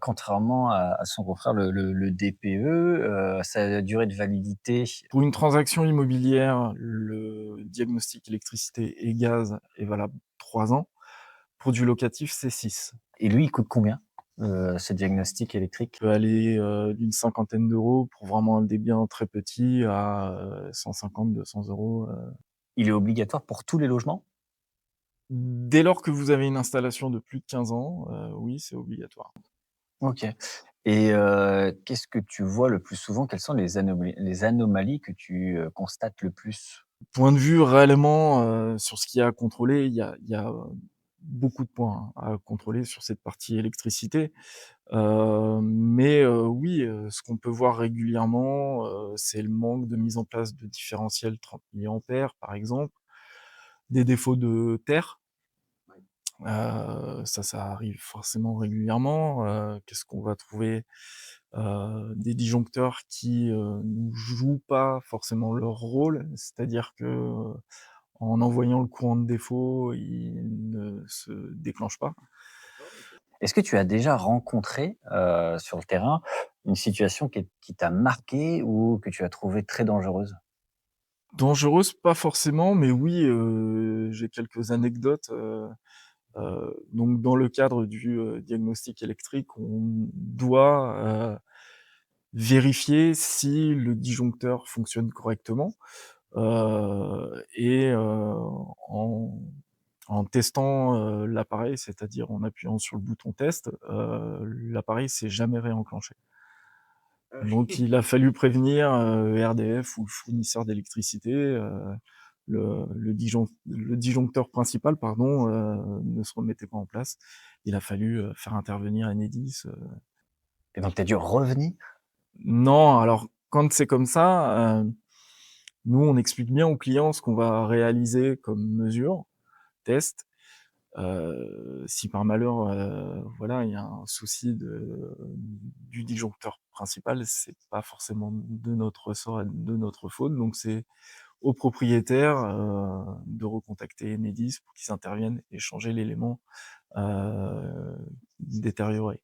Contrairement à son confrère le DPE, sa durée de validité. Pour une transaction immobilière, le diagnostic électricité et gaz est valable 3 ans. Pour du locatif, c'est 6. Et lui, il coûte combien, ce diagnostic électrique? Peut aller, d'une cinquantaine d'euros pour vraiment des biens très petits à, 150-200 €. Il est obligatoire pour tous les logements? Dès lors que vous avez une installation de plus de 15 ans, oui, c'est obligatoire. OK. Et qu'est-ce que tu vois le plus souvent? Quelles sont les anomalies que tu, constates le plus? Point de vue réellement, sur ce qu'il y a à contrôler, il y a beaucoup de points à contrôler sur cette partie électricité. Mais oui, ce qu'on peut voir régulièrement, c'est le manque de mise en place de différentiels 30 milliampères, par exemple, des défauts de terre. Ça arrive forcément régulièrement. Qu'est-ce qu'on va trouver? Des disjoncteurs qui, ne jouent pas forcément leur rôle, c'est-à-dire que, en envoyant le courant de défaut, il ne se déclenche pas. Est-ce que tu as déjà rencontré, sur le terrain, une situation qui t'a marqué ou que tu as trouvée très dangereuse? Dangereuse, pas forcément, mais oui, j'ai quelques anecdotes. Donc dans le cadre du, diagnostic électrique, on doit, vérifier si le disjoncteur fonctionne correctement, et en en testant, l'appareil, c'est-à-dire en appuyant sur le bouton test, l'appareil s'est jamais réenclenché. Donc il a fallu prévenir, RDF ou le fournisseur d'électricité, le disjoncteur principal, pardon, ne se remettait pas en place. Il a fallu, faire intervenir Enedis. Et donc tu as dû revenir? Non, alors quand c'est comme ça, nous on explique bien aux clients ce qu'on va réaliser comme mesure, test. Si par malheur, voilà, il y a un souci du disjoncteur principal, c'est pas forcément de notre ressort et de notre faute, donc c'est au propriétaire, de recontacter Enedis pour qu'ils interviennent et changer l'élément, détérioré.